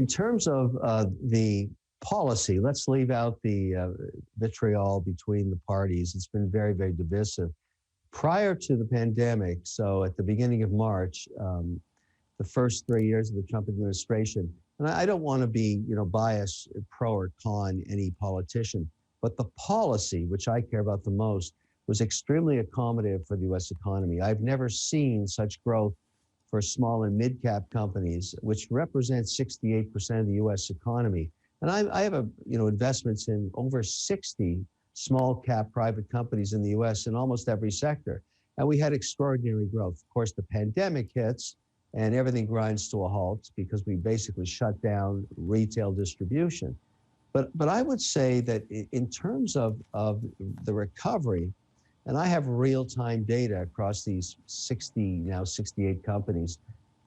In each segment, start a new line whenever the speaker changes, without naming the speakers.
in terms of the policy, let's leave out the vitriol between the parties. It's been very, very divisive. Prior to the pandemic, so at the beginning of March, the first 3 years of the Trump administration, and I don't want to be, biased, pro or con any politician, but the policy, which I care about the most, was extremely accommodative for the U.S. economy. I've never seen such growth for small and mid-cap companies, which represents 68% of the U.S. economy. And I have investments in over 60 small-cap private companies in the U.S. in almost every sector. And we had extraordinary growth. Of course, the pandemic hits, and everything grinds to a halt because we basically shut down retail distribution. But I would say that in terms of the recovery, and I have real-time data across these 68 companies,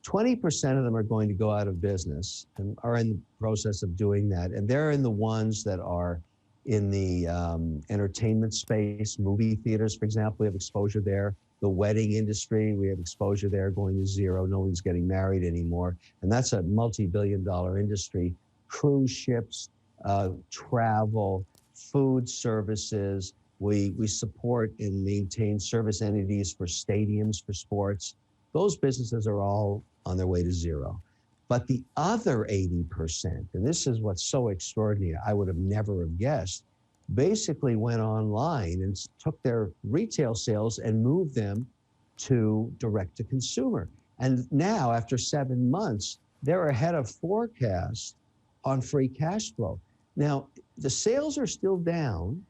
20% of them are going to go out of business and are in the process of doing that. And they're in the ones that are in the entertainment space, movie theaters, for example, we have exposure there. The wedding industry, we have exposure there going to zero. No one's getting married anymore. And that's a multi-billion-dollar industry. Cruise ships, travel, food services. We support and maintain service entities for stadiums, for sports. Those businesses are all on their way to zero. But the other 80%, and this is what's so extraordinary, I would have never have guessed, basically went online and took their retail sales and moved them to direct to consumer. And now, after 7 months, they're ahead of forecast on free cash flow. Now, the sales are still down,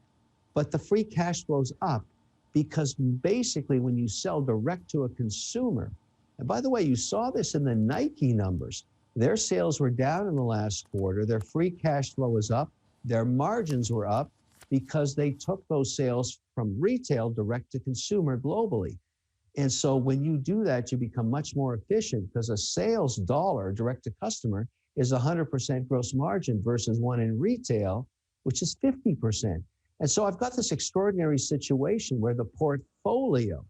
but the free cash flow's up because basically when you sell direct to a consumer, and by the way, you saw this in the Nike numbers, their sales were down in the last quarter, their free cash flow was up, their margins were up because they took those sales from retail direct to consumer globally. And so when you do that, you become much more efficient because a sales dollar direct to customer is 100% gross margin versus one in retail, which is 50%. And so I've got this extraordinary situation where the portfolio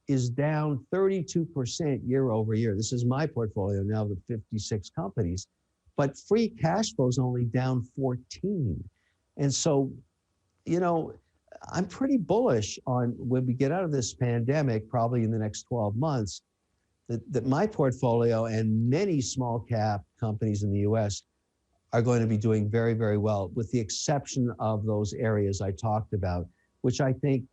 is down 32% year over year. This is my portfolio now with 56 companies, but free cash flow is only down 14. And so, I'm pretty bullish on when we get out of this pandemic, probably in the next 12 months, that my portfolio and many small cap companies in the US are going to be doing very, very well, with the exception of those areas I talked about, which I think,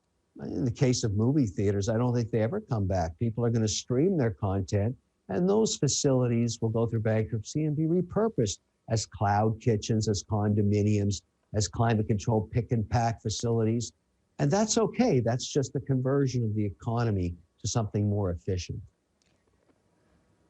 in the case of movie theaters, I don't think they ever come back. People are going to stream their content, and those facilities will go through bankruptcy and be repurposed as cloud kitchens, as condominiums, as climate control pick and pack facilities. And that's okay. That's just the conversion of the economy to something more efficient.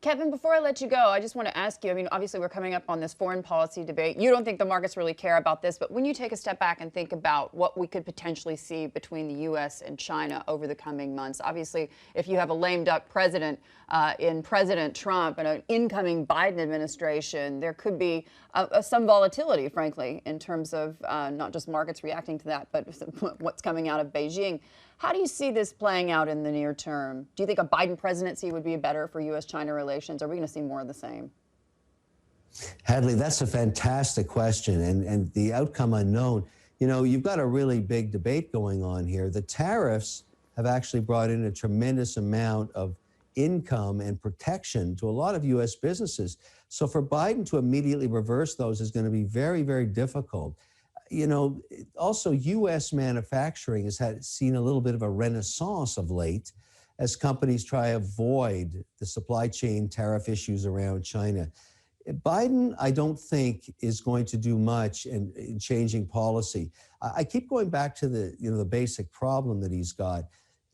Kevin, before I let you go, I just want to ask you, obviously we're coming up on this foreign policy debate. You don't think the markets really care about this, but when you take a step back and think about what we could potentially see between the U.S. and China over the coming months, obviously if you have a lame duck president in President Trump and an incoming Biden administration, there could be some volatility, frankly, in terms of not just markets reacting to that, but what's coming out of Beijing. How do you see this playing out in the near term? Do you think a Biden presidency would be better for U.S.-China relations? Are we going to see more of the same?
Hadley, that's a fantastic question, and the outcome unknown. You've got a really big debate going on here. The tariffs have actually brought in a tremendous amount of income and protection to a lot of U.S. businesses. So for Biden to immediately reverse those is going to be very, very difficult. Also U.S. manufacturing has seen a little bit of a renaissance of late as companies try to avoid the supply chain tariff issues around China. Biden, I don't think, is going to do much in changing policy. I keep going back to the basic problem that he's got.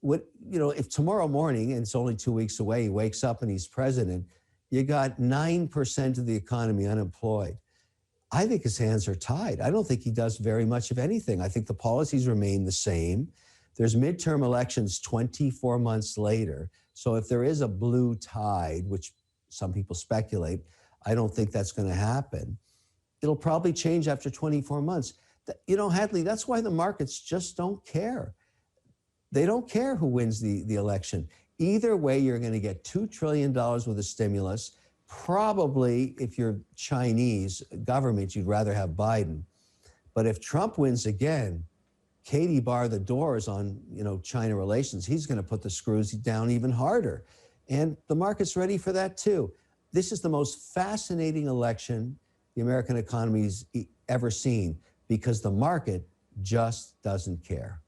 If tomorrow morning, and it's only 2 weeks away, he wakes up and he's president, you got 9% of the economy unemployed. I think his hands are tied. I don't think he does very much of anything. I think the policies remain the same. There's midterm elections 24 months later. So if there is a blue tide, which some people speculate, I don't think that's going to happen. It'll probably change after 24 months. Hadley, that's why the markets just don't care. They don't care who wins the election. Either way, you're going to get $2 trillion worth of stimulus, probably, if you're Chinese government, you'd rather have Biden. But if Trump wins again, Katie bar the doors on, China relations. He's going to put the screws down even harder. And the market's ready for that too. This is the most fascinating election the American economy's ever seen because the market just doesn't care.